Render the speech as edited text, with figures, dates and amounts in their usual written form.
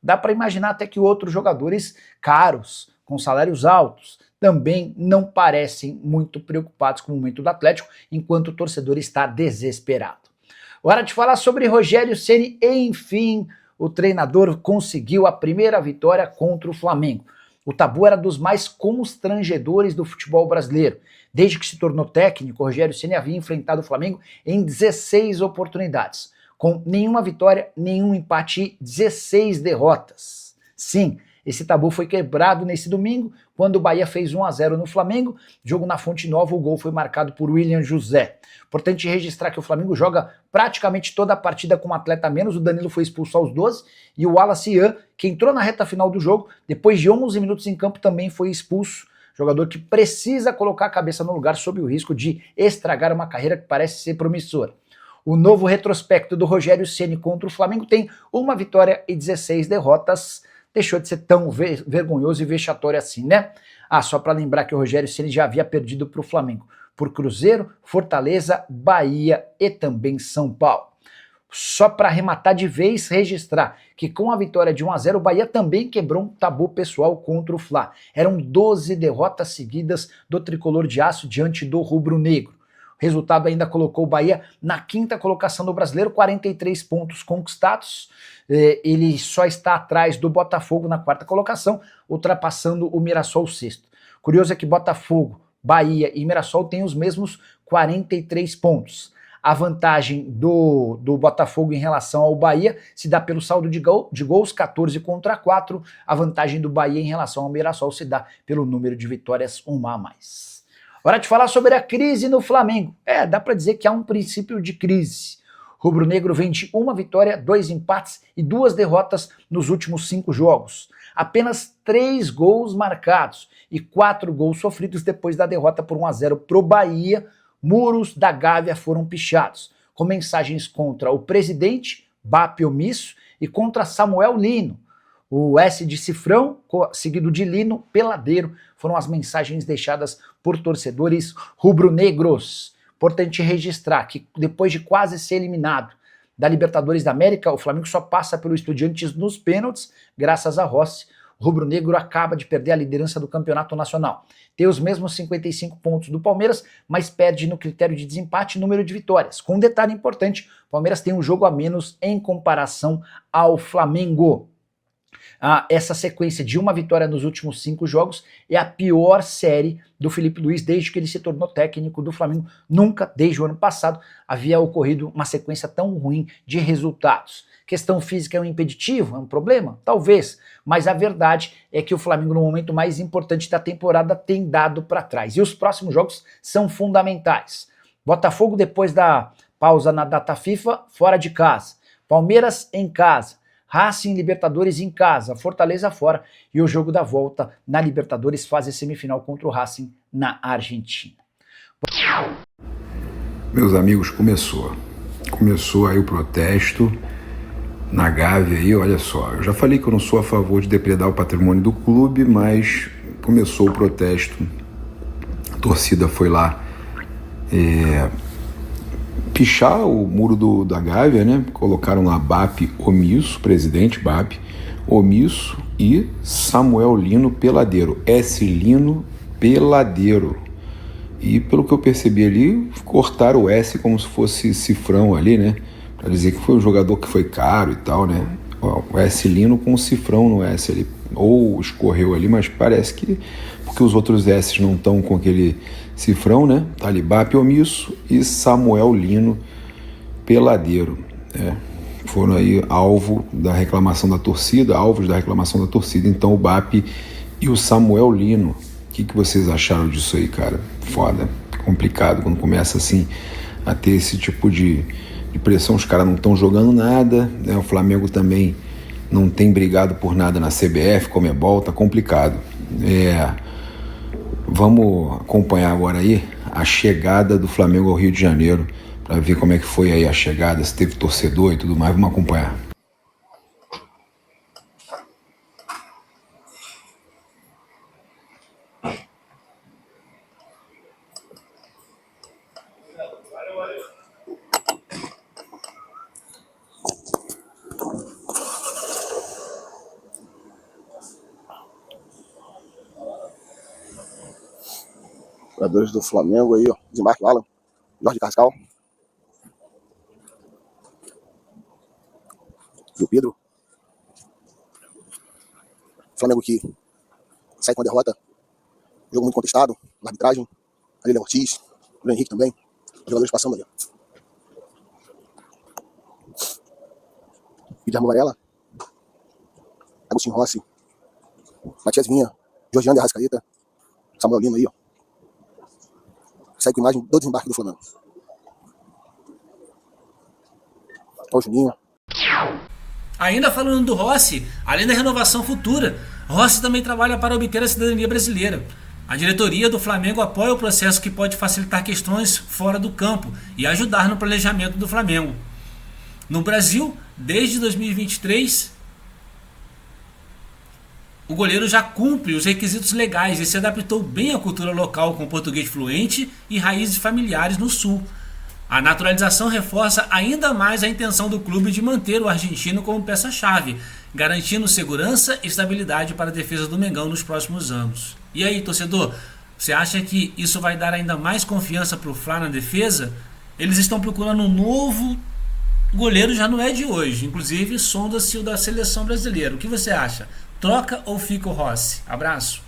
dá para imaginar até que outros jogadores caros, com salários altos, também não parecem muito preocupados com o momento do Atlético, enquanto o torcedor está desesperado. Hora de falar sobre Rogério Ceni. Enfim, o treinador conseguiu a primeira vitória contra o Flamengo. O Tabu era dos mais constrangedores do futebol brasileiro. Desde que se tornou técnico, Rogério Ceni havia enfrentado o Flamengo em 16 oportunidades, com nenhuma vitória, nenhum empate e 16 derrotas. Sim, esse tabu foi quebrado nesse domingo, quando o Bahia fez 1-0 no Flamengo, jogo na Fonte Nova, o gol foi marcado por William José. Importante registrar que o Flamengo joga praticamente toda a partida com um atleta a menos, o Danilo foi expulso aos 12, e o Wallace Ian, que entrou na reta final do jogo, depois de 11 minutos em campo também foi expulso, jogador que precisa colocar a cabeça no lugar sob o risco de estragar uma carreira que parece ser promissora. O novo retrospecto do Rogério Ceni contra o Flamengo tem uma vitória e 16 derrotas, deixou de ser tão vergonhoso e vexatório assim, né? Só para lembrar que o Rogério Ceni já havia perdido para o Flamengo por Cruzeiro, Fortaleza, Bahia e também São Paulo. Só para arrematar de vez, registrar que com a vitória de 1-0, o Bahia também quebrou um tabu pessoal contra o Fla. Eram 12 derrotas seguidas do tricolor de aço diante do rubro-negro. O resultado ainda colocou o Bahia na 5ª colocação do Brasileiro, 43 pontos conquistados. Ele só está atrás do Botafogo na 4ª colocação, ultrapassando o Mirassol 6º. Curioso é que Botafogo, Bahia e Mirassol têm os mesmos 43 pontos. A vantagem do Botafogo em relação ao Bahia se dá pelo saldo de gols, 14-4. A vantagem do Bahia em relação ao Mirassol se dá pelo número de vitórias, uma a mais. Hora de falar sobre a crise no Flamengo. Dá para dizer que há um princípio de crise. O rubro-negro vem de 1 vitória, 2 empates e 2 derrotas nos últimos 5 jogos. Apenas 3 gols marcados e 4 gols sofridos depois da derrota por 1-0 pro Bahia. Muros da Gávea foram pichados, com mensagens contra o presidente, BAP omisso, e contra Samuel Lino. O S de Cifrão, seguido de Lino, peladeiro, foram as mensagens deixadas por torcedores rubro-negros. Importante registrar que depois de quase ser eliminado da Libertadores da América, o Flamengo só passa pelo Estudiantes nos pênaltis, graças a Rossi. O rubro-negro acaba de perder a liderança do campeonato nacional. Tem os mesmos 55 pontos do Palmeiras, mas perde no critério de desempate e número de vitórias. Com um detalhe importante, o Palmeiras tem um jogo a menos em comparação ao Flamengo. Essa sequência de 1 vitória nos últimos 5 jogos é a pior série do Felipe Luiz desde que ele se tornou técnico do Flamengo. Nunca, desde o ano passado, havia ocorrido uma sequência tão ruim de resultados. Questão física é um impeditivo? É um problema? Talvez, mas a verdade é que o Flamengo, no momento mais importante da temporada, tem dado para trás. E os próximos jogos são fundamentais. Botafogo, depois da pausa na data FIFA, fora de casa. Palmeiras em casa. Racing Libertadores em casa, Fortaleza fora, e o jogo da volta na Libertadores fase semifinal contra o Racing na Argentina. Meus amigos, começou aí o protesto na Gávea aí, olha só, eu já falei que eu não sou a favor de depredar o patrimônio do clube, mas começou o protesto, a torcida foi lá pichar o muro da Gávea, né? Colocaram lá BAP omisso, presidente BAP omisso, e Samuel Lino peladeiro, S. Lino peladeiro. E pelo que eu percebi ali, cortaram o S como se fosse cifrão ali, né? Pra dizer que foi um jogador que foi caro e tal, né? O S. Lino com um cifrão no S ali, ou escorreu ali, mas parece que porque os outros S não estão com aquele cifrão, né? Tá ali BAP omisso e Samuel Lino peladeiro. Foram aí alvos da reclamação da torcida. Então o BAP e o Samuel Lino. O que vocês acharam disso aí, cara? Foda, complicado quando começa assim a ter esse tipo de pressão. Os caras não estão jogando nada, né? O Flamengo também não tem brigado por nada na CBF, Comebol, tá complicado. Vamos acompanhar agora aí a chegada do Flamengo ao Rio de Janeiro, para ver como é que foi aí a chegada, se teve torcedor e tudo mais. Vamos acompanhar. Jogadores do Flamengo aí, ó. Desembarque o Alan, Jorge Carrascal, o Pedro. Flamengo que sai com a derrota. Jogo muito contestado, na arbitragem. Ali Ortiz, o Henrique também. Jogadores passando ali. Guilherme Varela, Agostinho Rossi, Matias Vinha, Jorgiane Arrascaeta, Samuel Lino aí, ó. Sai com a imagem do desembarque do Flamengo. Olha o Juninho. Ainda falando do Rossi, além da renovação futura, Rossi também trabalha para obter a cidadania brasileira. A diretoria do Flamengo apoia o processo que pode facilitar questões fora do campo e ajudar no planejamento do Flamengo. No Brasil, desde 2023, o goleiro já cumpre os requisitos legais e se adaptou bem à cultura local com português fluente e raízes familiares no Sul. A naturalização reforça ainda mais a intenção do clube de manter o argentino como peça-chave, garantindo segurança e estabilidade para a defesa do Mengão nos próximos anos. E aí, torcedor, você acha que isso vai dar ainda mais confiança para o Fla na defesa? Eles estão procurando um novo goleiro, já não é de hoje, inclusive sonda-se o da seleção brasileira. O que você acha? Troca ou fica o Rossi? Abraço.